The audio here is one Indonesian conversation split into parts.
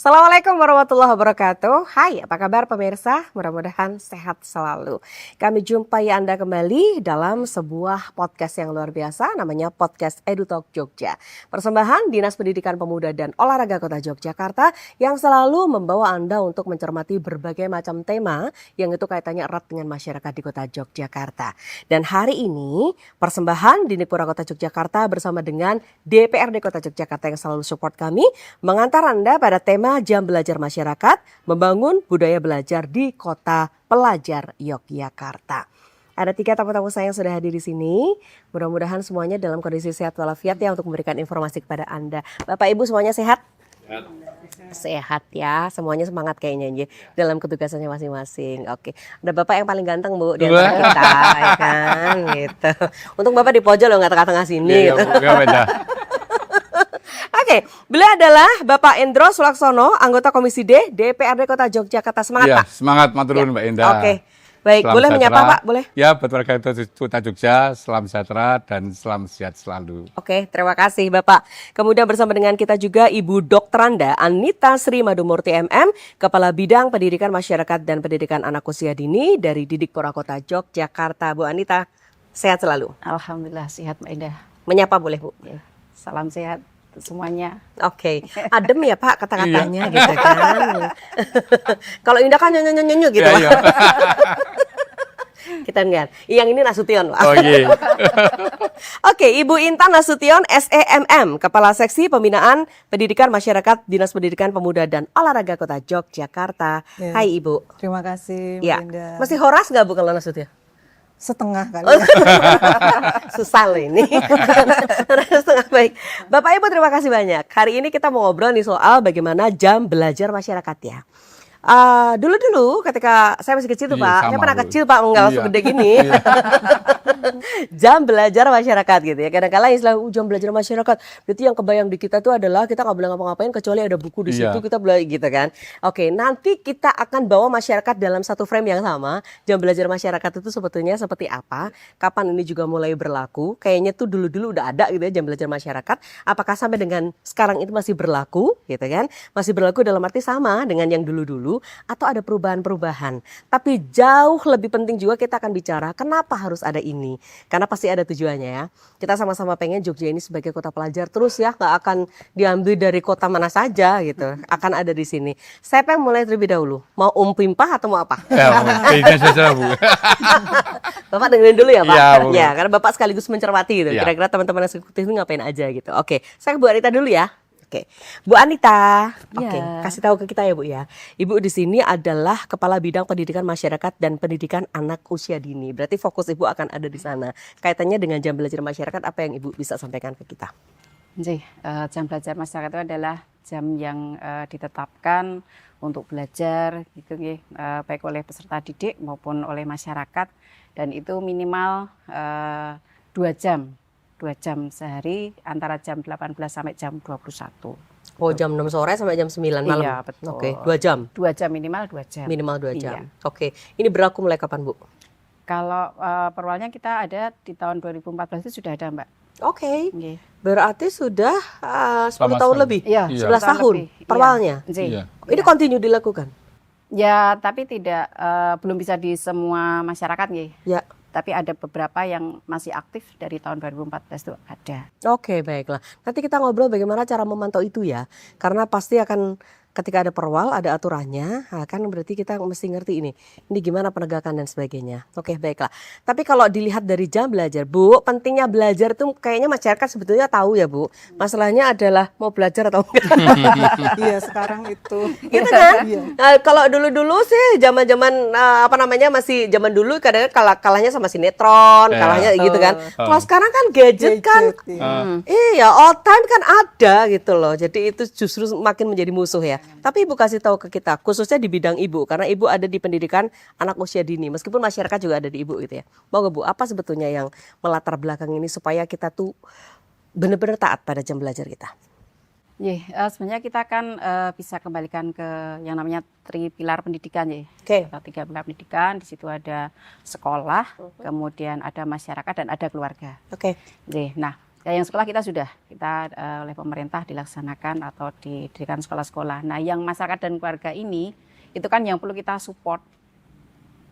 Assalamualaikum warahmatullahi wabarakatuh. Hai, apa kabar pemirsa? Mudah-mudahan sehat selalu. Kami jumpai Anda kembali dalam sebuah podcast yang luar biasa, namanya Podcast EduTalk Jogja. Persembahan Dinas Pendidikan Pemuda dan Olahraga Kota Yogyakarta yang selalu membawa Anda untuk mencermati berbagai macam tema yang itu kaitannya erat dengan masyarakat di Kota Yogyakarta. Dan hari ini persembahan Dinipura Kota Yogyakarta bersama dengan DPRD Kota Yogyakarta yang selalu support kami mengantar Anda pada tema Jam Belajar Masyarakat, membangun budaya belajar di Kota Pelajar Yogyakarta. Ada 3 tamu-tamu saya yang sudah hadir di sini. Mudah-mudahan semuanya dalam kondisi sehat walafiat ya untuk memberikan informasi kepada Anda. Bapak Ibu semuanya sehat? Sehat ya, semuanya semangat kayaknya dalam ketugasannya masing-masing. Oke, ada Bapak yang paling ganteng Bu di antara kita, ya kan? Gitu. Untung Bapak di pojok loh, nggak tengah-tengah sini. Gitu. Oke, beliau adalah Bapak Endro Sulaksono, anggota Komisi D, DPRD Kota Yogyakarta. Semangat ya, Pak. Semangat, maturun Mbak Indah. Oke, baik. Boleh menyapa Pak? Boleh? Ya, buat warga Kota Jogja, salam sejahtera dan salam sehat selalu. Oke, terima kasih Bapak. Kemudian bersama dengan kita juga Ibu Dokteranda Anita Sri Madumurti MM, Kepala Bidang Pendidikan Masyarakat dan Pendidikan Anak Usia Dini dari Didikpura Kota Yogyakarta. Bu Anita, sehat selalu? Alhamdulillah sehat Mbak Indah. Menyapa boleh Bu? Ya, salam sehat semuanya. Oke, adem ya Pak kata-katanya gitu kan. Kalau Indah kan nyonyo-nyonyo gitu. Ya. Kita lihat. Yang ini Nasution Pak. Oh iya. Oke, Ibu Intan Nasution SEMM, Kepala Seksi Pembinaan Pendidikan Masyarakat Dinas Pendidikan Pemuda dan Olahraga Kota Yogyakarta. Ya. Hai Ibu. Terima kasih Ya. Mbak Indah. Masih horas nggak Bu kalau Nasution? Setengah kali. Susah loh ini. Setengah baik. Bapak Ibu terima kasih banyak. Hari ini kita mau ngobrol nih soal bagaimana jam belajar masyarakat ya. Dulu ketika saya masih kecil tuh Pak, saya pernah kecil Pak, enggak langsung gede gini. Jam belajar masyarakat gitu ya. Kadang-kadang istilah jam belajar masyarakat, berarti yang kebayang di kita tuh adalah kita nggak boleh ngapa-ngapain kecuali ada buku di situ kita belajar gitu kan. Oke, nanti kita akan bawa masyarakat dalam satu frame yang sama. Jam belajar masyarakat itu sebetulnya seperti apa? Kapan ini juga mulai berlaku? Kayaknya tuh dulu-dulu udah ada gitu ya jam belajar masyarakat. Apakah sampai dengan sekarang itu masih berlaku gitu kan? Masih berlaku dalam arti sama dengan yang dulu-dulu atau ada perubahan-perubahan. Tapi jauh lebih penting juga kita akan bicara kenapa harus ada ini. Karena pasti ada tujuannya ya. Kita sama-sama pengen Jogja ini sebagai kota pelajar terus ya, nggak akan diambil dari kota mana saja gitu. Akan ada di sini. Saya pengen mulai terlebih dahulu. Mau pimpah atau mau apa? Ya, saja Bu. Bapak dengerin dulu ya Pak. Ya, karena Bapak sekaligus mencermati gitu. Ya. Kira-kira teman-teman eksekutif ini ngapain aja gitu. Oke, saya ke Bu Anita dulu ya. Oke, Bu Anita, kasih tahu ke kita ya Bu ya. Ibu di sini adalah Kepala Bidang Pendidikan Masyarakat dan Pendidikan Anak Usia Dini. Berarti fokus Ibu akan ada di sana. Kaitannya dengan jam belajar masyarakat, apa yang Ibu bisa sampaikan ke kita? Jam belajar masyarakat itu adalah jam yang ditetapkan untuk belajar gitu baik oleh peserta didik maupun oleh masyarakat, dan itu minimal 2 jam. 2 jam sehari antara jam 18 sampai jam 21. Oh, jam 6 sore sampai jam 9 malam? Iya, betul. Oke, 2 jam? 2 jam minimal 2 jam. Minimal 2 jam. Iya. Oke, ini berlaku mulai kapan Bu? Kalau perwalnya kita ada di tahun 2014 itu sudah ada Mbak. Oke, berarti sudah 10 tahun lebih? Iya, 11 tahun lebih. perwalnya? Iya. Ini continue dilakukan? Ya, tapi tidak belum bisa di semua masyarakat Ya. Tapi ada beberapa yang masih aktif dari tahun 2014 itu ada. Oke, baiklah. Nanti kita ngobrol bagaimana cara memantau itu ya. Karena pasti akan ketika ada perwal, ada aturannya, kan berarti kita mesti ngerti ini gimana penegakan dan sebagainya. Oke, baiklah. Tapi kalau dilihat dari jam belajar, Bu, pentingnya belajar itu kayaknya masyarakat sebetulnya tahu ya Bu. Masalahnya adalah mau belajar atau enggak. Iya, sekarang itu. Gitu kan? Iya. Kalau dulu-dulu sih zaman-zaman masih zaman dulu kadang kalahnya sama sinetron, kalahnya gitu kan. Kalau sekarang kan gadget kan. Iya, all time kan ada gitu loh. Jadi itu justru makin menjadi musuh ya. Tapi Ibu kasih tahu ke kita, khususnya di bidang Ibu, karena Ibu ada di pendidikan anak usia dini, meskipun masyarakat juga ada di Ibu gitu ya. Mau nggak Bu, apa sebetulnya yang melatar belakang ini supaya kita tuh benar-benar taat pada jam belajar kita? Sebenarnya kita kan bisa kembalikan ke yang namanya 3 pilar pendidikan ya. Oke. 3 pilar pendidikan, di situ ada sekolah, kemudian ada masyarakat dan ada keluarga. Oke. Nah, Ya, yang sekolah kita oleh pemerintah dilaksanakan atau didirikan sekolah-sekolah. Nah, yang masyarakat dan keluarga ini itu kan yang perlu kita support.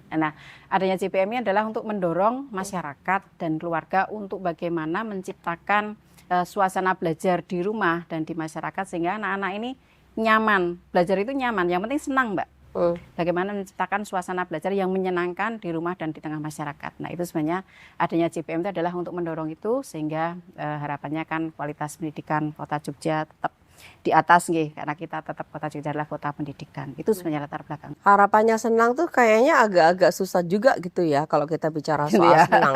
Nah, adanya JPM ini adalah untuk mendorong masyarakat dan keluarga untuk bagaimana menciptakan suasana belajar di rumah dan di masyarakat sehingga anak-anak ini nyaman. Belajar itu nyaman, yang penting senang, Mbak. Bagaimana menciptakan suasana belajar yang menyenangkan di rumah dan di tengah masyarakat. Nah, itu sebenarnya adanya JPM itu adalah untuk mendorong itu sehingga harapannya kan kualitas pendidikan Kota Jogja tetap di atas nggih, karena kita tetap Kota Jogja adalah kota pendidikan. Itu sebenarnya latar belakang. Harapannya senang tuh kayaknya agak-agak susah juga gitu ya kalau kita bicara soal Iya. senang.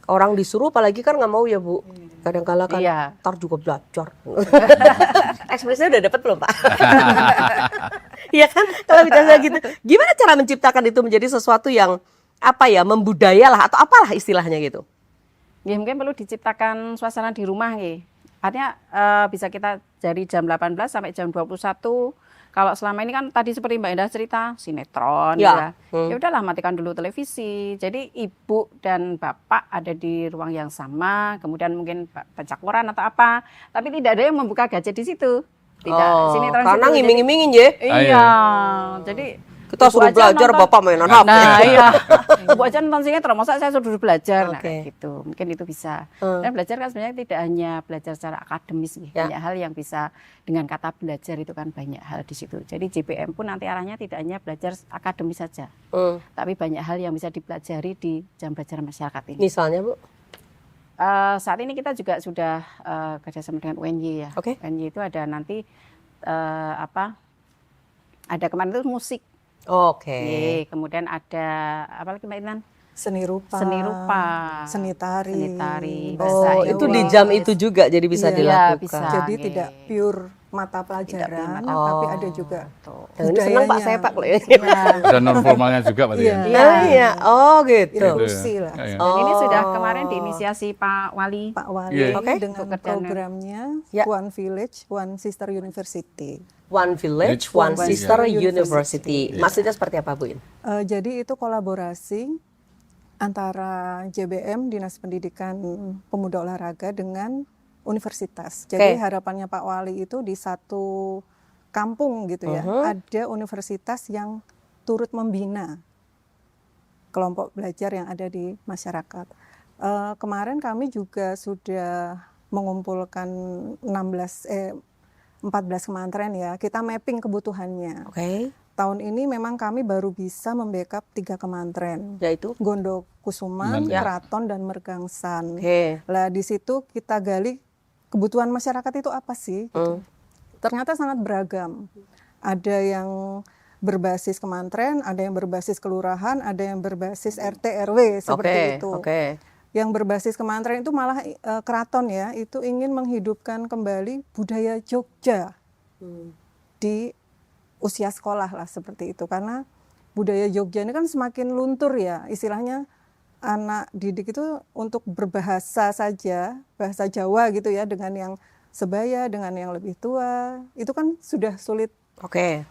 Orang disuruh apalagi kan nggak mau ya Bu. Kadang-kala kan Iya. ntar juga belajar. Ekspresinya udah dapat belum Pak? Iya kan kalau bicara gitu. Gimana cara menciptakan itu menjadi sesuatu yang apa ya, membudaya lah atau apalah istilahnya gitu? Ya, mungkin perlu diciptakan suasana di rumah nggih. Artinya bisa kita dari jam 18 sampai jam 21. Kalau selama ini kan tadi seperti Mbak Indah cerita sinetron Ya. ya udahlah matikan dulu televisi. Jadi ibu dan bapak ada di ruang yang sama, kemudian mungkin baca koran atau apa, tapi tidak ada yang membuka gadget di situ. Tidak sinetron karena situ. ngiming-ngimingin ya. Iya. Jadi Kita ibu suruh aja belajar, nonton. bapak mainan HP. Nah, iya. Ibu aja nonton sinetron, masa saya suruh belajar. Nah, Oke. kayak gitu. Mungkin itu bisa. Dan belajar kan sebenarnya tidak hanya belajar secara akademis, Ya. banyak hal yang bisa dengan kata belajar itu kan banyak hal di situ. Jadi JPM pun nanti arahnya tidak hanya belajar akademis saja, tapi banyak hal yang bisa dipelajari di jam belajar masyarakat ini. Misalnya Bu. Saat ini kita juga sudah kerjasama dengan UNY ya. Oke. UNY itu ada nanti ada kemarin itu musik. Oke. Kemudian ada apa lagi Mbak Intan? Seni rupa, Seni rupa, seni tari, seni tari, bahasa Oh, itu Jawa. di jam itu juga jadi bisa Iya, dilakukan. bisa. Jadi Oke. tidak pure mata pelajaran, mata- tapi Oh. ada juga Tuh. Yang ini senang Pak budayanya. saya Pak kalau ya. Ada non formalnya juga berarti Iya. ya. Iya. Nah, iya. Oh gitu. inklusi lah. Iya. Dan ini Oh. sudah kemarin diinisiasi Pak Wali. Pak Wali Iya. Oke. dengan Untuk kerjaan. programnya Ya. One Village, One Sister University. One Village, One One Sister Sister University. University. Maksudnya seperti apa Bu? Jadi itu kolaborasi antara JBM Dinas Pendidikan Pemuda Olahraga dengan universitas. Jadi Oke. harapannya Pak Wali itu di satu kampung gitu ya, ada universitas yang turut membina kelompok belajar yang ada di masyarakat. Kemarin kami juga sudah mengumpulkan 14 kementerian ya. Kita mapping kebutuhannya. Oke. Tahun ini memang kami baru bisa membackup 3 kementerian. Yaitu. Gondokusuman, Ya. Keraton, dan Mergangsan. Oke. Lah di situ kita gali kebutuhan masyarakat itu apa sih? Gitu. Ternyata sangat beragam. Ada yang berbasis kementerian, ada yang berbasis kelurahan, ada yang berbasis RT RW seperti itu. Oke. Yang berbasis kementerian itu malah keraton ya, itu ingin menghidupkan kembali budaya Jogja di usia sekolah lah seperti itu, karena budaya Jogja ini kan semakin luntur ya, istilahnya anak didik itu untuk berbahasa saja, bahasa Jawa gitu ya, dengan yang sebaya, dengan yang lebih tua, itu kan sudah sulit Oke.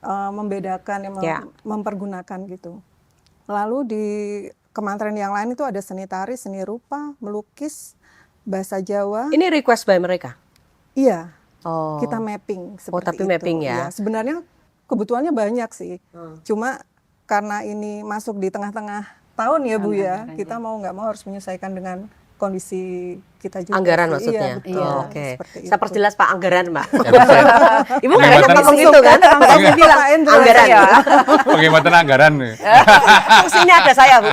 membedakan, Ya. mempergunakan gitu. Lalu di kementerian yang lain itu ada seni tari, seni rupa, melukis, bahasa Jawa. Ini request by mereka. Iya, Oh. kita mapping seperti tapi itu. mapping ya. Iya, sebenarnya kebutuhannya banyak sih. Cuma karena ini masuk di tengah-tengah tahun ya Bu ya, Anggaran, kita mau nggak mau harus menyesuaikan dengan kondisi kita juga. Anggaran sih. maksudnya. Iya, betul. Oh, Oke. Seperti Saya itu. perjelas Pak anggaran, Mbak. Ya, bisa. Ibu nggak enak Penghematan- ngomong gitu kan? Makanya saya bilang Papain dulu anggaran. saya. Penghematan anggaran nih. Sini ada saya, Bu.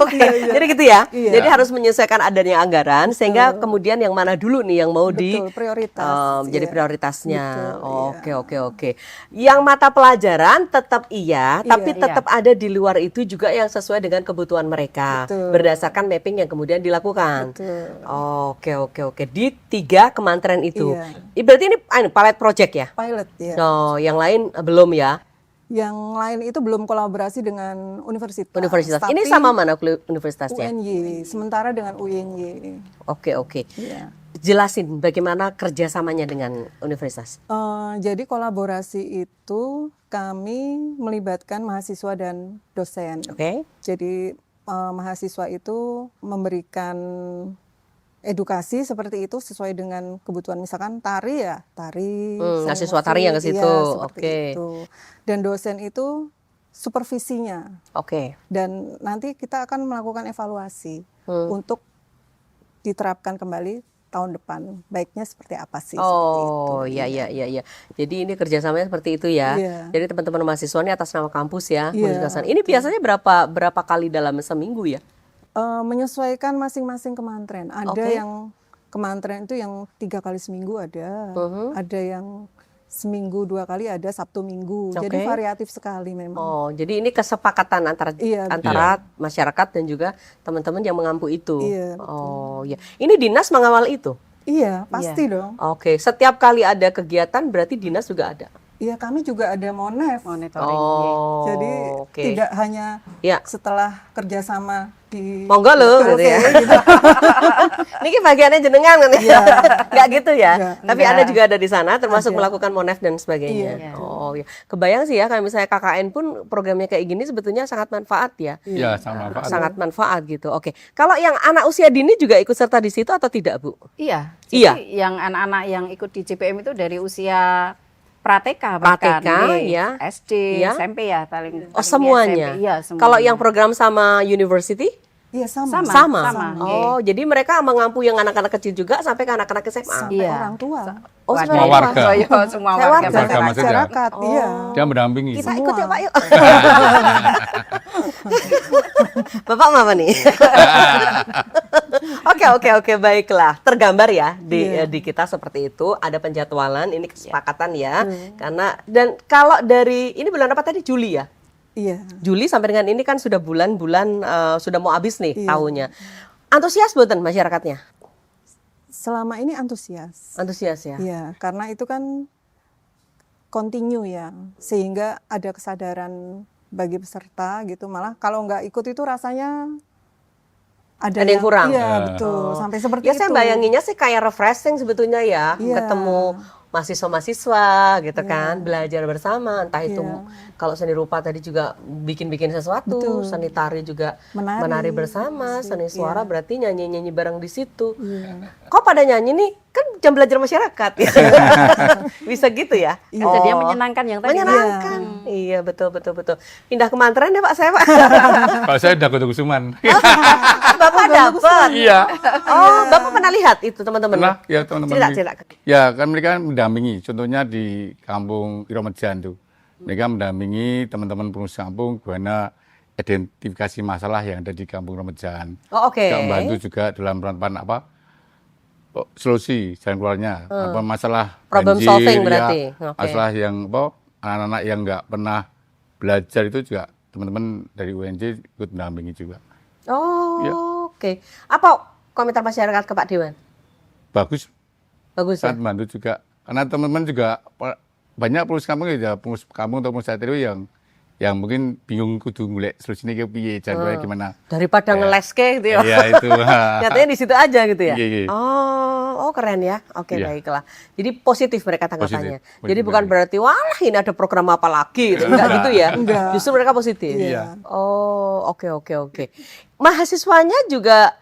Oke. Jadi gitu ya. Iya. Jadi harus menyesuaikan adanya anggaran sehingga kemudian yang mana dulu nih yang mau Betul, prioritas. jadi Iya. prioritasnya. Betul, Oke. Yang mata pelajaran tetap iya, tapi Iya. tetap ada di luar itu juga yang sesuai dengan kebutuhan mereka Betul. berdasarkan mapping yang kemudian dilakukan. Betul. Oke. Di 3 kementerian itu. Iya. Berarti ini pilot project ya? Pilot ya. Oh, yang lain belum ya? Yang lain itu belum kolaborasi dengan universitas. Universitas. Ini Tapi sama mana universitasnya? UNY, sementara dengan UNY. Oke. Iya. Jelasin bagaimana kerjasamanya dengan universitas. Jadi kolaborasi itu kami melibatkan mahasiswa dan dosen. Oke. Jadi mahasiswa itu memberikan edukasi seperti itu sesuai dengan kebutuhan, misalkan tari ya tari, ngasih musik, tari yang ke situ. iya, seperti Oke. itu. Dan dosen itu supervisinya, Oke. dan nanti kita akan melakukan evaluasi untuk diterapkan kembali tahun depan. Baiknya seperti apa sih? Seperti itu. Oh, iya, iya, iya, iya. Jadi ini kerjasamanya seperti itu ya. Iya. Jadi teman-teman mahasiswa ini atas nama kampus ya. Iya, Musik Ini biasanya berapa kali dalam seminggu ya? Menyesuaikan masing-masing kementerian. Ada Oke. yang kementerian itu yang 3 kali seminggu ada, ada yang seminggu 2 kali, ada Sabtu Minggu. Jadi Oke. variatif sekali memang. Oh, jadi ini kesepakatan antara Iya, antara masyarakat dan juga teman-teman yang mengampu itu. Iya, betul. Oh, iya. Ini dinas mengawal itu. Iya, pasti dong. Oke, setiap kali ada kegiatan berarti dinas juga ada. Iya, kami juga ada Monef. monitoring. Oh, Jadi oke. tidak hanya Ya. setelah kerjasama di Monggo lho, gitu ya. Niki bagiannya jenengan kan ya? Iya. Nggak gitu ya? Nggak. Tapi Nggak. Anda juga ada di sana, termasuk Ada. melakukan Monef dan sebagainya. Iya. Oh ya, kebayang sih ya, kalau misalnya KKN pun programnya kayak gini sebetulnya sangat manfaat ya. Ya, sama Pak. Sangat manfaat gitu. Oke, kalau yang anak usia dini juga ikut serta di situ atau tidak, Bu? Iya. Iya. Jadi yang anak-anak yang ikut di JPM itu dari usia Prateka bahkan, Prateka, nih, ya. SD, Ya. SMP ya paling. Oh, paling semuanya. SMP. Iya, semuanya. Kalau yang program sama university Iya, sama. Sama. sama. Sama. Oh, jadi mereka mengampu yang anak-anak kecil juga sampai ke anak-anak SMA. Sampai Iya. orang tua. Oh, Wadah. semua warga. Iya, semua Saya warga warga. Warga masyarakat. maksudnya. Masyarakat, iya. Dia mendampingi. Kita Semua. ikut ya Pak yuk. Bapak mau apa nih? Oke, baiklah. Tergambar ya di kita seperti itu. Ada penjadwalan, ini kesepakatan ya. Karena dan kalau dari ini bulan apa tadi, Juli ya? Iya. Juli sampai dengan ini kan sudah bulan-bulan sudah mau habis nih Iya. tahunnya. Antusias boten masyarakatnya? Selama ini antusias. Antusias ya. Iya, karena itu kan continue ya, sehingga ada kesadaran bagi peserta gitu. Malah kalau nggak ikut itu rasanya ada yang kurang. Iya, Ya. betul. Sampai seperti Ya itu. saya bayanginnya sih kayak refreshing sebetulnya ya, Iya. ketemu mahasiswa-mahasiswa gitu kan, belajar bersama, entah itu Iya. kalau seni rupa tadi juga bikin-bikin sesuatu, Betul. seni tari juga Menari. menari bersama, seni suara Iya. berarti nyanyi-nyanyi bareng di situ. Iya. Kok pada nyanyi nih? Kan jam belajar masyarakat ya. Bisa gitu ya? Kan jadinya menyenangkan yang tadi. Menyenangkan. Iya, betul. Pindah ke Mantren ya Pak saya Pak. Kalau saya udah kusuman. Bapak dapat. Iya. Oh, Bapak pernah lihat itu teman-teman? Pernah, ya teman-teman. Cerita. Ya kan mereka mendampingi. Contohnya di kampung Iromejan tuh. Mereka mendampingi teman-teman pengurus kampung gimana identifikasi masalah yang ada di kampung Iromejan. Oh, oke. Juga membantu juga dalam peran apa solusi jalan keluarnya. Apa masalah Problem banjir, solving ya, berarti. Oke. masalah yang apa anak-anak yang nggak pernah belajar itu juga teman-teman dari UNJ ikut mendampingi juga. Oh, Ya. oke. Apa komentar masyarakat ke Pak Dewan? Bagus, Bagus ya? sangat membantu juga. Karena teman-teman juga banyak pengurus kampung ya, pengurus kampung atau pengurus RW yang mungkin bingung kudu ngulek solusinya ke piye, caranya gimana. Daripada ngeleske gitu ya. Iya itu. Nyatanya di situ aja gitu ya. Iya, iya. Oh keren ya. Oke, Iya. baiklah. Jadi positif mereka tanggapannya. Positif. Jadi Positif bukan sekali. berarti wah ini ada program apa lagi gitu. Enggak gitu ya. Enggak. Justru mereka positif. Iya. Oh, oke. Mahasiswanya juga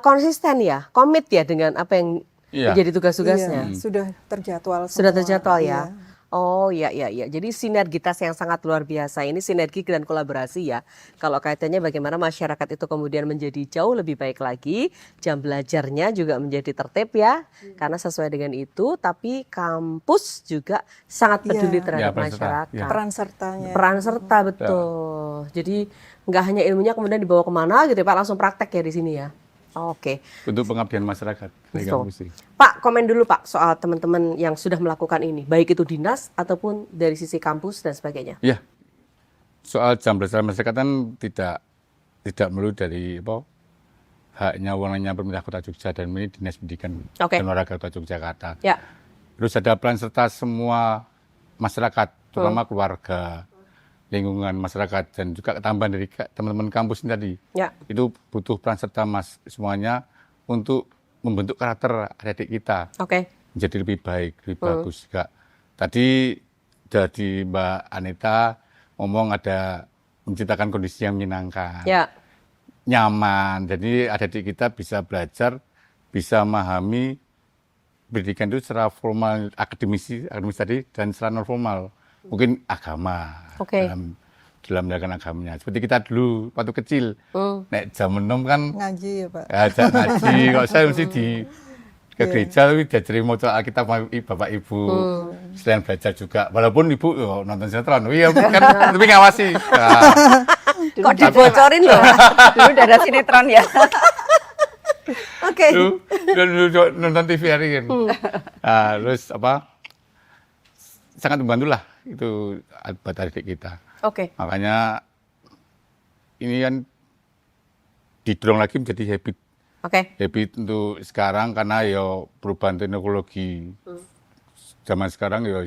konsisten ya, komit ya dengan apa yang Iya. menjadi tugas-tugasnya. Iya, sudah terjadwal Sudah semua. terjadwal ya. Iya. Oh iya. Jadi sinergitas yang sangat luar biasa. Ini sinergi dan kolaborasi ya. Kalau kaitannya bagaimana masyarakat itu kemudian menjadi jauh lebih baik lagi, jam belajarnya juga menjadi tertib ya. Karena sesuai dengan itu, tapi kampus juga sangat peduli Iya. terhadap Ya, peran serta. masyarakat. Ya. Peran sertanya. Peran serta betul. Jadi nggak hanya ilmunya kemudian dibawa kemana gitu ya Pak, langsung praktek ya di sini ya. Oke. Untuk pengabdian masyarakat dari Betul. kampus ini. Pak, komen dulu Pak soal teman-teman yang sudah melakukan ini, baik itu dinas ataupun dari sisi kampus dan sebagainya. Ya, soal jam belajar masyarakat kan tidak melulu dari apa haknya wewenangnya pemerintah Kota Jogja dan ini Dinas Pendidikan Oke. dan Olahraga Kota Yogyakarta. Ya, Terus ada peran serta semua masyarakat, terutama keluarga, lingkungan masyarakat dan juga tambahan dari teman-teman kampus ini tadi. ya, Itu butuh peran serta semuanya untuk membentuk karakter adik-adik kita oke. menjadi lebih baik, lebih bagus juga. Tadi dari Mbak Anita ngomong ada menciptakan kondisi yang menyenangkan. Ya, nyaman. Jadi adik-adik kita bisa belajar, bisa memahami pendidikan itu secara formal, akademis tadi, dan secara non formal. Mungkin agama, Oke. dalam menjalankan agamanya. Seperti kita dulu waktu kecil, nek jam 6 kan Ngaji ya Pak. ajak ngaji. Kalau saya mesti ke gereja tapi diajari maca Alkitab sama bapak ibu. Selain belajar juga, walaupun ibu nonton sinetron, iya kan, tapi ngawasi. Nah, Kok dibocorin loh? Dulu udah ada sinetron ya. Oke. dulu nonton TV hari kan. Nah, terus sangat membantu lah itu buat adik kita. Oke. Makanya ini kan didorong lagi menjadi habit. Oke. Habit untuk sekarang karena ya perubahan teknologi. Zaman sekarang ya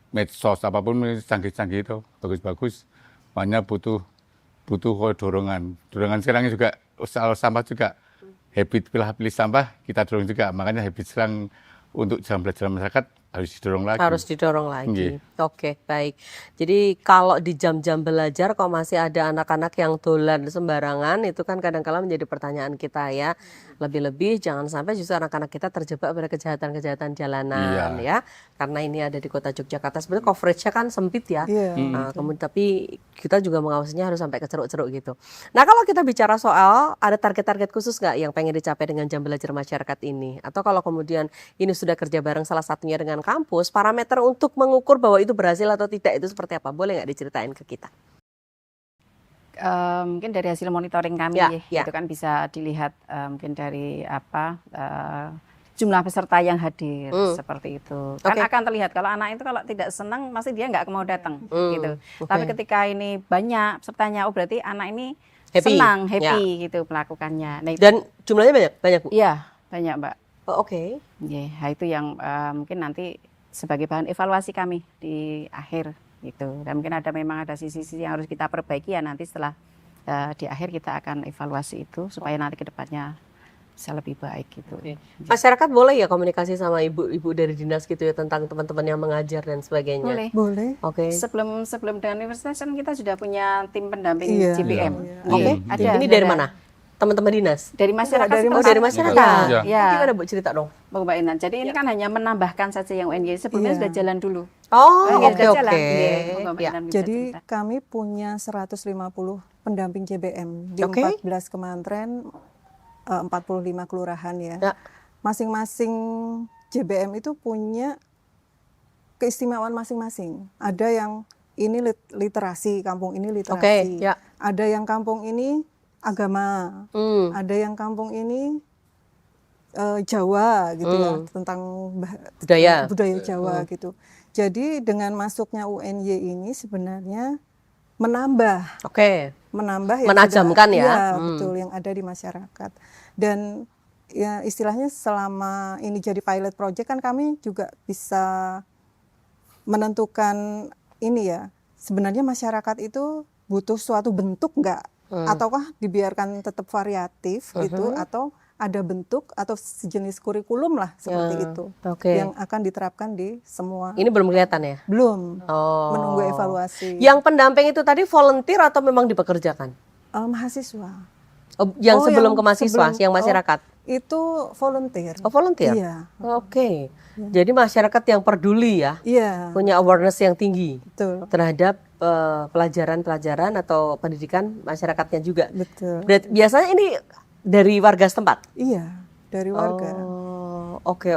medsos apapun canggih-canggih itu bagus-bagus. Makanya butuh dorongan. Dorongan sekarang juga soal sampah juga. Habit pilih sampah kita dorong juga. Makanya habit sekarang untuk jam belajar masyarakat harus didorong lagi. Harus didorong lagi. Nggih. Oke, baik. Jadi kalau di jam-jam belajar kok masih ada anak-anak yang dolan sembarangan, itu kan kadang-kala menjadi pertanyaan kita ya. Lebih-lebih jangan sampai justru anak-anak kita terjebak pada kejahatan-kejahatan jalanan ya. Karena ini ada di kota Yogyakarta. Sebenarnya coverage-nya kan sempit ya. Iya. Nah, kemudian tapi kita juga mengawasinya harus sampai ke ceruk-ceruk gitu. Nah, kalau kita bicara soal ada target-target khusus nggak yang pengen dicapai dengan jam belajar masyarakat ini? Atau kalau kemudian ini sudah kerja bareng salah satunya dengan kampus, parameter untuk mengukur bahwa itu berhasil atau tidak itu seperti apa? Boleh nggak diceritain ke kita? Mungkin dari hasil monitoring kami Ya. itu kan bisa dilihat mungkin dari jumlah peserta yang hadir seperti itu. Kan akan terlihat kalau anak itu kalau tidak senang masih dia nggak mau datang gitu. Tapi ketika ini banyak pesertanya, berarti anak ini senang, happy gitu melakukannya. Nah, Dan jumlahnya banyak Bu? iya, banyak Mbak. Oh, oke. Nah, itu yang mungkin nanti sebagai bahan evaluasi kami di akhir gitu. Dan mungkin memang ada sisi-sisi yang harus kita perbaiki ya nanti setelah di akhir kita akan evaluasi itu supaya nanti ke depannya bisa lebih baik gitu. Masyarakat boleh ya komunikasi sama ibu-ibu dari dinas gitu ya tentang teman-teman yang mengajar dan sebagainya? Boleh. Boleh. Oke. Sebelum dengan universitas kan kita sudah punya tim pendamping Iya. JPM. Oke. Ini dari mana? Teman-teman dinas? Dari masyarakat. Dari masyarakat. Iya. Ya. Gimana Bu cerita dong? Mbak Inan. Jadi ini kan hanya menambahkan saja yang UNY. Sebelumnya Iya. sudah jalan dulu. Oh, Sudah oke. jalan. Iya, Mbak Ya. Inan bisa Jadi cerita. kami punya 150 pendamping JBM di Oke. 14 kementerian, 45 kelurahan ya. Ya. Masing-masing JBM itu punya keistimewaan masing-masing. Ada yang ini literasi, kampung ini literasi. Oke, ya. Ada yang kampung ini agama. Ada yang kampung ini Jawa gitu ya, tentang budaya Jawa gitu. Jadi dengan masuknya UNY ini sebenarnya menambah Oke. yang Menajamkan ada, ya. Betul, yang ada di masyarakat. Dan ya istilahnya selama ini jadi pilot project kan kami juga bisa menentukan ini ya, sebenarnya masyarakat itu butuh suatu bentuk nggak, ataukah dibiarkan tetap variatif gitu, atau ada bentuk atau sejenis kurikulum lah seperti itu Oke. yang akan diterapkan di semua. Ini belum kelihatan ya? Belum, Oh. menunggu evaluasi. Yang pendamping itu tadi volunteer atau memang dipekerjakan? Mahasiswa. Oh, yang Oh, sebelum yang ke mahasiswa, sebelum- yang masyarakat? Itu volunteer. Oh, volunteer? Iya. Oke. Jadi masyarakat yang peduli ya, Iya, punya awareness yang tinggi betul. terhadap pelajaran-pelajaran atau pendidikan masyarakatnya juga. Betul. Biasanya ini dari warga setempat? Iya, dari warga. Oh, oke.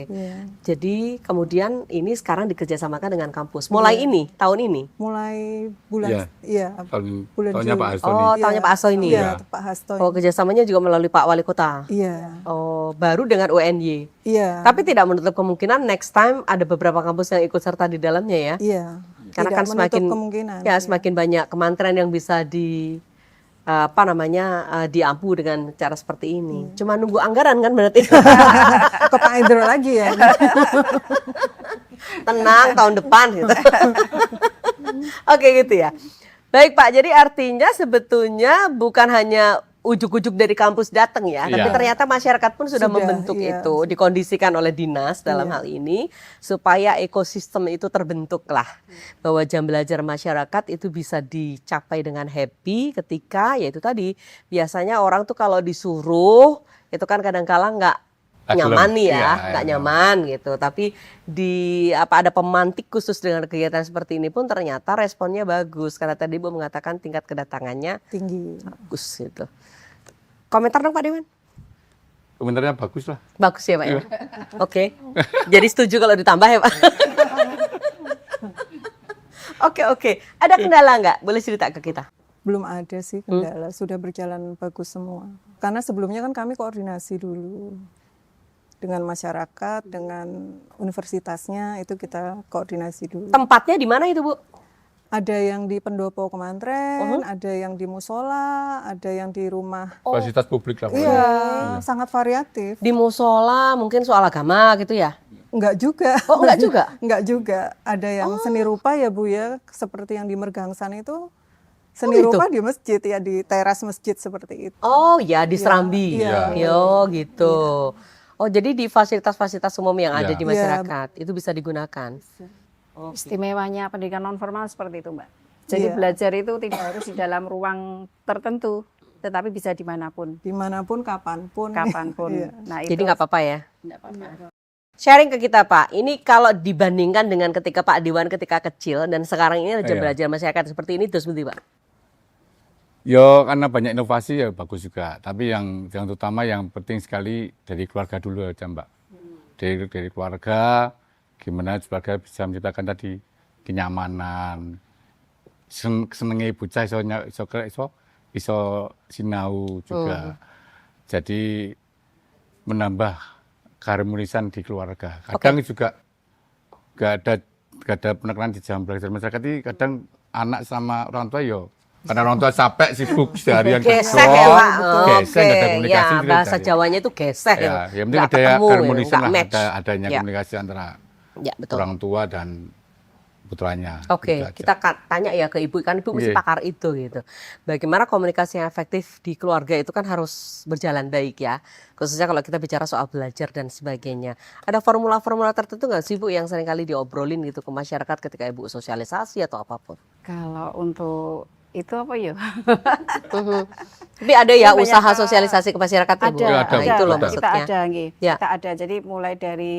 Iya. Jadi kemudian ini sekarang dikerjasamakan dengan kampus. Mulai tahun ini? Mulai bulan bulan Tahunnya Juli. Pak Hasto Oh, nih. tahunnya Pak Hasto ini? Iya, Pak Hasto. Oh, kerjasamanya juga melalui Pak Wali Kota? Iya. Oh, baru dengan UNY? Iya. Tapi tidak menutup kemungkinan next time ada beberapa kampus yang ikut serta di dalamnya ya? Iya. Karena Tidak kan menutup semakin kemungkinan. ya semakin banyak kementerian yang bisa diampu dengan cara seperti ini. Cuma nunggu anggaran kan berarti. Ke Pak Hydro lagi ya. Tenang tahun depan gitu. Oke gitu ya. Baik Pak, jadi artinya sebetulnya bukan hanya ujuk-ujuk dari kampus datang ya, tapi Iya. ternyata masyarakat pun sudah Sudah, membentuk iya. itu, dikondisikan oleh dinas dalam Iya. hal ini supaya ekosistem itu terbentuk lah, bahwa jam belajar masyarakat itu bisa dicapai dengan happy ketika yaitu tadi biasanya orang tuh kalau disuruh itu kan kadang-kala nggak nyaman nih ya, Iya, nggak iya. nyaman gitu. Tapi ada pemantik khusus dengan kegiatan seperti ini pun ternyata responnya bagus karena tadi Bu mengatakan tingkat kedatangannya tinggi. bagus gitu. Komentar dong Pak Dewan. Komentarnya bagus lah. Bagus ya Pak ya. Oke. Jadi setuju kalau ditambah ya Pak. Oke. Ada kendala nggak? Boleh cerita ke kita. Belum ada sih kendala, sudah berjalan bagus semua. Karena sebelumnya kan kami koordinasi dulu dengan masyarakat, dengan universitasnya, itu kita koordinasi dulu. Tempatnya di mana itu Bu? Ada yang di pendopo Kemantren, ada yang di musola, ada yang di rumah. Fasilitas publik lah. Iya, sangat variatif. Di musola mungkin soal agama gitu ya? Enggak juga. Oh enggak juga? Enggak juga. Ada yang seni rupa ya Bu ya, seperti yang di Mergangsan itu. Seni gitu? rupa di masjid ya, di teras masjid seperti itu. Oh ya di Serambi. Iya. Yo gitu. Oh jadi di fasilitas-fasilitas umum yang ada Iya. di masyarakat itu bisa digunakan. Istimewanya pendidikan non formal seperti itu, Mbak. Jadi Iya. belajar itu tidak harus di dalam ruang tertentu, tetapi bisa dimanapun, Dimanapun, kapanpun. kapanpun. Iya. Nah, Jadi nggak apa-apa ya? nggak apa-apa. Sharing ke kita Pak, ini kalau dibandingkan dengan ketika Pak Dewan ketika kecil dan sekarang ini jam Iya. belajar masyarakat seperti ini terus seperti Pak? Yo karena banyak inovasi ya bagus juga. Tapi yang utama yang penting sekali dari keluarga dulu aja Mbak. Dari keluarga, gimana keluarga bisa menciptakan tadi kenyamanan, senengnya bocah iso sinau juga. Jadi menambah keharmonisan di keluarga. Kadang juga gak ada penekanan di jam belajar masyarakat ini kadang anak sama orang tua yo karena orang tua capek sibuk seharian Gesek kerja, ya Pak? gesek nggak ada komunikasi ya gitu bahasa jadi. Jawanya itu gesek Ya, yang penting Nggak ada ya ketemu, keharmonisan nggak lah, match. adanya Ya. komunikasi antara Ya betul. orang tua dan putranya. Oke, Gitu aja. kita tanya ya ke ibu, kan ibu mesti Iya. pakar itu gitu. Bagaimana komunikasi yang efektif di keluarga itu kan harus berjalan baik ya. Khususnya kalau kita bicara soal belajar dan sebagainya. Ada formula-formula tertentu nggak sih Bu yang seringkali diobrolin gitu ke masyarakat ketika ibu sosialisasi atau apapun? Kalau untuk itu apa ya? Tapi ada ya Banyak, usaha sosialisasi ke masyarakat ya Bu? Ada, Ya, ada, Nah, itu loh ada. maksudnya. Kita ada, nggih. Ya. Kita ada. Jadi mulai dari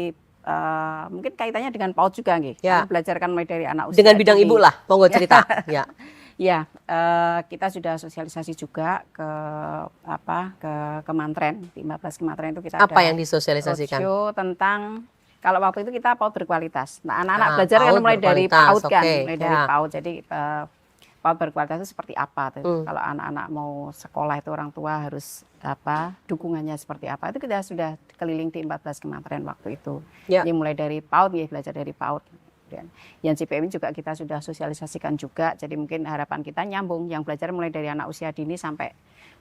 mungkin kaitannya dengan PAUD juga, nggih. Ya. Kami belajar kan mulai dari anak usia Dengan bidang dini. ibu lah, monggo cerita. Ya. Ya, kita sudah sosialisasi juga ke Kemantren, di 15 Kemantren itu kita Apa ada yang disosialisasikan? roadshow tentang kalau waktu itu kita PAUD berkualitas. Nah, anak-anak Ah, belajar kan PAUD mulai dari berkualitas, PAUD kan, oke, mulai dari ya. PAUD. Jadi PAUD berkualitas itu seperti apa tuh? Kalau anak-anak mau sekolah itu orang tua harus dukungannya seperti apa? Itu kita sudah keliling di 14 Kemantren waktu itu. Ya. Jadi mulai dari PAUD ya, belajar dari PAUD. Dan yang CPM juga kita sudah sosialisasikan juga. Jadi mungkin harapan kita nyambung yang belajar mulai dari anak usia dini sampai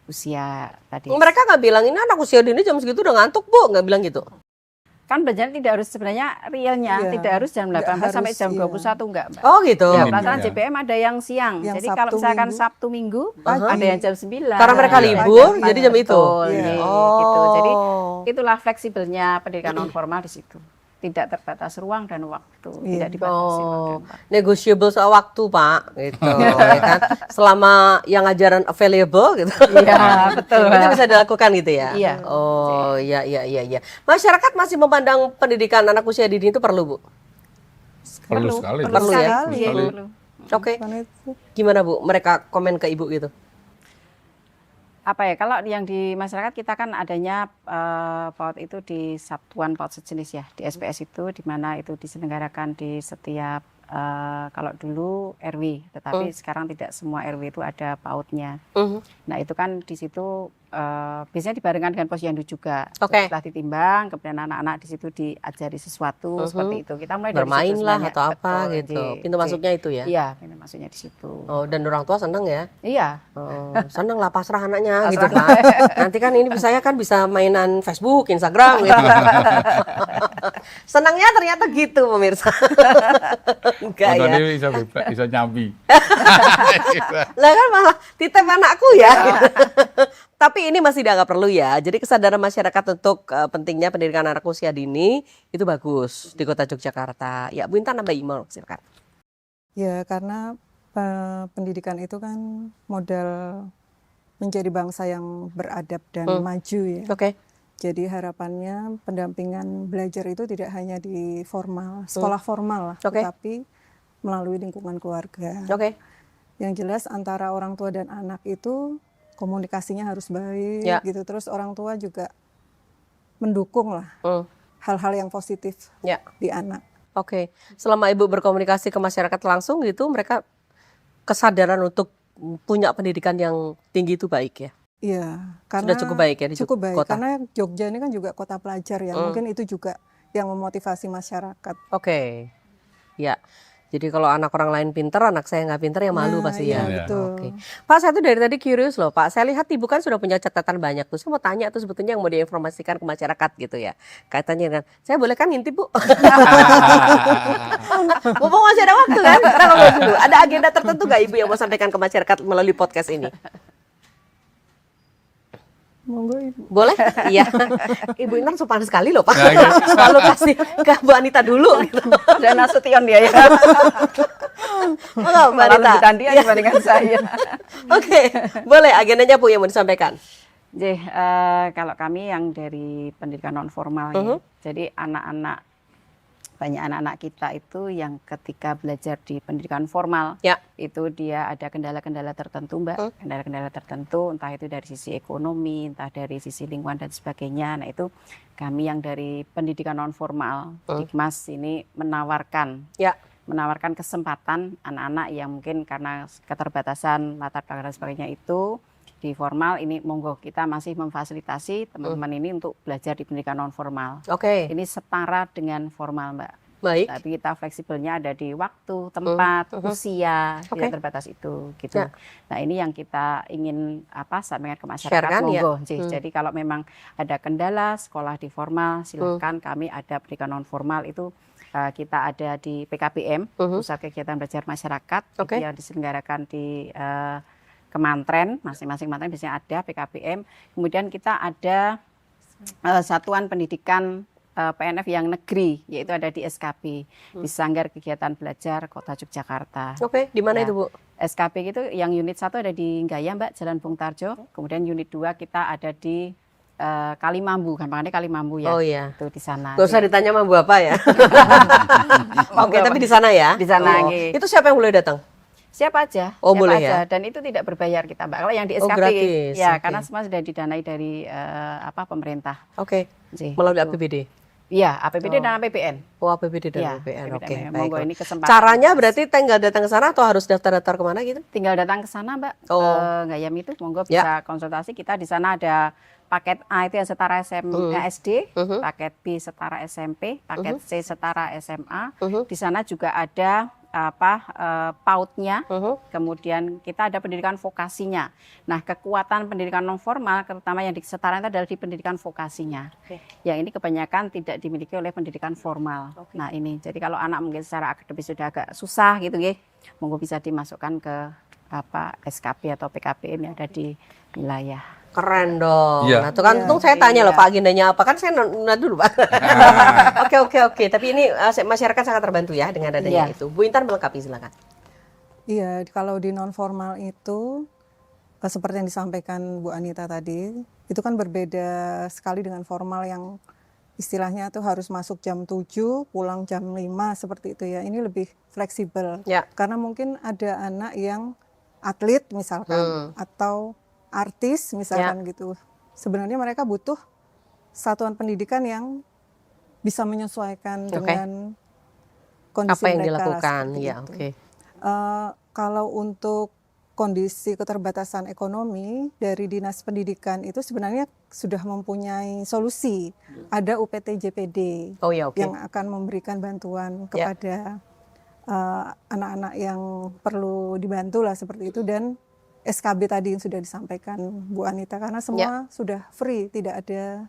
usia tadi. Mereka nggak bilang ini anak usia dini jam segitu udah ngantuk Bu, nggak bilang gitu. Kan belajar tidak harus sebenarnya realnya, Iya. tidak harus jam 18 sampai harus, jam iya. 21 enggak, Mbak. Oh gitu. Ya, Minim, pelaksanaan ya. JPM ada yang siang. Yang Jadi kalau Sabtu, misalkan Minggu, Sabtu Minggu pagi. ada yang jam 9. Karena mereka Iya. libur, Pagi. jadi jam itu. Betul, Iya. gitu. Jadi Oh. itulah fleksibelnya pendidikan non formal di situ. Tidak terbatas ruang dan waktu, Iya. tidak dibatasi ruang dan Oh, waktu. negotiable soal waktu Pak, gitu, ya kan? Selama yang ajaran available, gitu. Iya, betul. Itu bisa dilakukan gitu ya? Iya. Oh, iya. Masyarakat masih memandang pendidikan anak usia dini itu perlu Bu? Perlu sekali. Perlu ya? Perlu Iya, sekali. perlu. Oke. Karena itu Gimana Bu? Mereka komen ke Ibu gitu? Apa ya, kalau yang di masyarakat kita kan adanya PAUD itu di satuan PAUD sejenis ya, di SPS itu, di mana itu diselenggarakan di setiap kalau dulu RW, tetapi sekarang tidak semua RW itu ada PAUD-nya. Nah itu kan di situ biasanya dibarengkan dengan posyandu juga. Oke. Setelah ditimbang, kemudian anak-anak di situ diajari sesuatu seperti itu. Kita mulai dari Bermain situ lah sebenarnya. atau apa Betul, gitu. Ji. Pintu masuknya itu ya? Iya, pintu masuknya di situ. Oh, dan orang tua seneng ya? Iya. Oh, seneng lah pasrah anaknya gitu Pasrah. Pak. Nanti kan ini saya kan bisa mainan Facebook, Instagram gitu. Senangnya ternyata gitu pemirsa. Enggak ya. Tadi bisa bebas, bisa nyambi. Lah kan malah titip anakku ya. Tapi ini masih dianggap perlu ya. Jadi kesadaran masyarakat untuk pentingnya pendidikan anak usia dini itu bagus di Kota Yogyakarta. Ya, Bu Intan, nambah email, silakan. Ya, karena pendidikan itu kan modal menjadi bangsa yang beradab dan maju ya. Oke. Jadi harapannya pendampingan belajar itu tidak hanya di formal, sekolah formal lah, tetapi melalui lingkungan keluarga. Oke. Yang jelas antara orang tua dan anak itu komunikasinya harus baik gitu. Terus orang tua juga mendukung lah hal-hal yang positif di anak. Oke. Selama Ibu berkomunikasi ke masyarakat langsung gitu, mereka kesadaran untuk punya pendidikan yang tinggi itu baik ya? Iya, karena sudah cukup baik ya di cukup baik, kota. karena Jogja ini kan juga kota pelajar ya. Mungkin itu juga yang memotivasi masyarakat. Oke. Ya. Jadi kalau anak orang lain pinter, anak saya nggak pinter ya malu pasti ya. Betul. Oke. Pak, saya tuh dari tadi curious loh Pak. Saya lihat Ibu kan sudah punya catatan banyak tuh. Saya mau tanya tuh sebetulnya yang mau diinformasikan ke masyarakat gitu ya. Kaitannya dengan, saya boleh kan ngintip Bu? Mumpung masih ada waktu kan? Kita ngobrol dulu. Ada agenda tertentu nggak Ibu yang mau sampaikan ke masyarakat melalui podcast ini? Monggo Ibu. Boleh? Iya. Ibu Intan sopan sekali loh Pak. Selalu kasih ke Bu Anita dulu gitu. Dan Nasution dia ya. Oh, Mbak Anita. Lebih cantik dibandingkan saya. Oke, boleh agendanya Bu yang mau disampaikan. Jadi kalau kami yang dari pendidikan non formal ya. Jadi banyak anak-anak kita itu yang ketika belajar di pendidikan formal itu dia ada kendala-kendala tertentu Mbak, kendala-kendala tertentu entah itu dari sisi ekonomi, entah dari sisi lingkungan dan sebagainya. Nah itu kami yang dari pendidikan non formal Dikmas ini menawarkan kesempatan anak-anak yang mungkin karena keterbatasan latar belakang dan sebagainya itu di formal ini monggo kita masih memfasilitasi teman-teman ini untuk belajar di pendidikan non formal. Oke. Ini setara dengan formal Mbak. Baik. Tapi kita fleksibelnya ada di waktu, tempat, usia, tidak terbatas itu gitu. Nah ini yang kita ingin sampaikan ke masyarakat monggo. Jadi kalau memang ada kendala sekolah di formal silakan kami ada pendidikan non formal itu. Kita ada di PKBM, Pusat Kegiatan Belajar Masyarakat, yang diselenggarakan di Kemantren, masing-masing Kemantren biasanya ada PKBM. Kemudian kita ada Satuan Pendidikan PNF yang negeri, yaitu ada di SKP, di Sanggar Kegiatan Belajar Kota Yogyakarta. Oke, di mana itu Bu? SKP itu yang unit 1 ada di Gaya Mbak, Jalan Bung Tarjo. Kemudian unit 2 kita ada di Kalimambu, gampangannya Kalimambu ya. Oh iya. Itu di sana. Gak usah ditanya mambu apa ya. Oke, tapi di sana ya. Di sana. Itu siapa yang boleh datang? Siapa aja. Oh, siapa boleh aja. ya. Dan itu tidak berbayar kita, Mbak. Kalau yang di SKP gratis. ya, karena semua sudah didanai dari pemerintah. Oke. Melalui APBD. Iya, APBD dan APBN. Oh, APBD dan Ya, APBN. APBD. Oke, Monggo, baik. ini kesempatan. Caranya berarti tinggal datang ke sana atau harus daftar-daftar kemana gitu? Tinggal datang ke sana, Mbak. Gayam itu monggo bisa konsultasi. Kita di sana ada paket A itu yang setara SD, paket B setara SMP, paket C setara SMA. Di sana juga ada PAUD-nya, kemudian kita ada pendidikan vokasinya. Nah, kekuatan pendidikan non formal, terutama yang disetarakan itu adalah di pendidikan vokasinya. Yang ini kebanyakan tidak dimiliki oleh pendidikan formal. Nah, ini jadi kalau anak mungkin secara akademis sudah agak susah gitu, monggo bisa dimasukkan ke SKP atau PKBM yang ada di wilayah. Keren dong. Iya. Nah, itu kan untung saya tanya loh Pak agendanya apa. Kan saya nanya dulu Pak. Oke. Tapi ini masyarakat sangat terbantu ya dengan adanya itu. Bu Intan melengkapi silakan. Iya, kalau di non formal itu seperti yang disampaikan Bu Anita tadi, itu kan berbeda sekali dengan formal yang istilahnya tuh harus masuk jam 7, pulang jam 5 seperti itu ya. Ini lebih fleksibel. Karena mungkin ada anak yang atlet misalkan atau artis misalkan gitu. Sebenarnya mereka butuh satuan pendidikan yang bisa menyesuaikan dengan kondisi apa yang mereka dilakukan. Ya, oke. Kalau untuk kondisi keterbatasan ekonomi dari Dinas Pendidikan itu sebenarnya sudah mempunyai solusi. Ada UPT JPD yang akan memberikan bantuan kepada anak-anak yang perlu dibantu lah seperti itu, dan SKB tadi yang sudah disampaikan Bu Anita, karena semua sudah free, tidak ada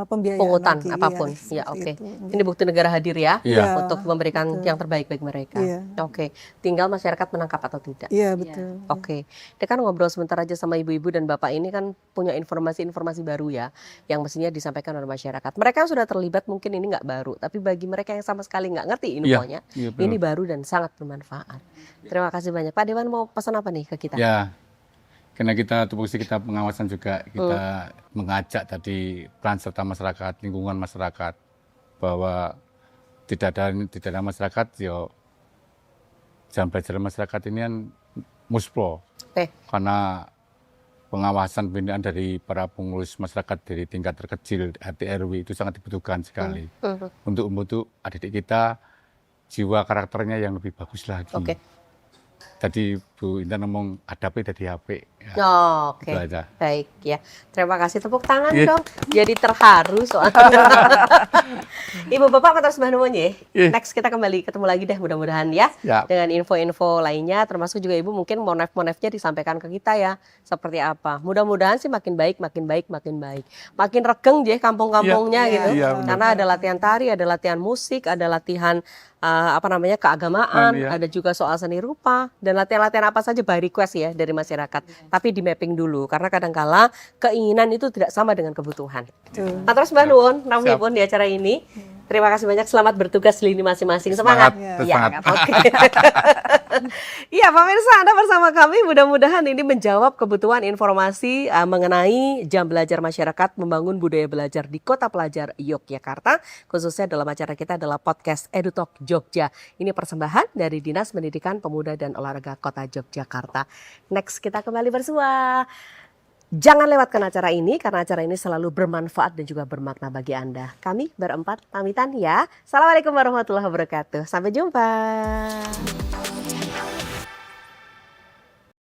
pembiayaan Pungutan lagi, apapun. Ya, seperti oke. itu. Ini bukti negara hadir ya, Iya. untuk memberikan betul. yang terbaik bagi mereka. Iya. Oke. Tinggal masyarakat menangkap atau tidak. Iya, betul. Oke, kita kan ngobrol sebentar aja sama ibu-ibu dan bapak ini kan punya informasi-informasi baru ya, yang mestinya disampaikan oleh masyarakat. Mereka yang sudah terlibat mungkin ini nggak baru, tapi bagi mereka yang sama sekali nggak ngerti infonya, Iya, betul. ini baru dan sangat bermanfaat. Terima kasih banyak. Pak Dewan mau pesan apa nih ke kita? Ya, karena kita tupoksi kita pengawasan juga kita mengajak tadi peran serta masyarakat, lingkungan masyarakat bahwa tidak ada masyarakat yo jam belajar masyarakat ini kan muspro Oke, karena pengawasan pembinaan dari para pengurus masyarakat dari tingkat terkecil RT RW itu sangat dibutuhkan sekali untuk membentuk adik-adik kita jiwa karakternya yang lebih bagus lagi. oke. Tadi Bu Intan ngomong adape dari HP. Ya, Oh, oke, itu aja. baik ya. Terima kasih, tepuk tangan Iya. dong. Jadi terharu soalnya. Ibu bapak matur sembah nuwun nggih. Iya. Next kita kembali ketemu lagi deh mudah-mudahan ya. Ya. Dengan info-info lainnya termasuk juga ibu mungkin monef-monefnya disampaikan ke kita ya. Seperti apa. Mudah-mudahan sih makin baik, makin baik, makin baik. Makin regeng deh kampung-kampungnya Iya. gitu. Iya, benar. Karena ada latihan tari, ada latihan musik, ada latihan keagamaan, Iya. ada juga soal seni rupa dan latihan-latihan apa saja by request ya dari masyarakat. Tapi di mapping dulu karena kadangkala keinginan itu tidak sama dengan kebutuhan. Betul. Terus Mbak Nuwun, Siap. pun di acara ini. Terima kasih banyak, selamat bertugas di lini masing-masing. Semangat. Semangat, Ya, semangat. oke. Iya, pemirsa, Anda bersama kami. Mudah-mudahan ini menjawab kebutuhan informasi mengenai jam belajar masyarakat membangun budaya belajar di Kota Pelajar Yogyakarta. Khususnya dalam acara kita adalah podcast EduTalk Jogja. Ini persembahan dari Dinas Pendidikan Pemuda dan Olahraga Kota Yogyakarta. Next, kita kembali bersua. Jangan lewatkan acara ini karena acara ini selalu bermanfaat dan juga bermakna bagi Anda. Kami berempat pamitan ya. Assalamualaikum warahmatullahi wabarakatuh. Sampai jumpa.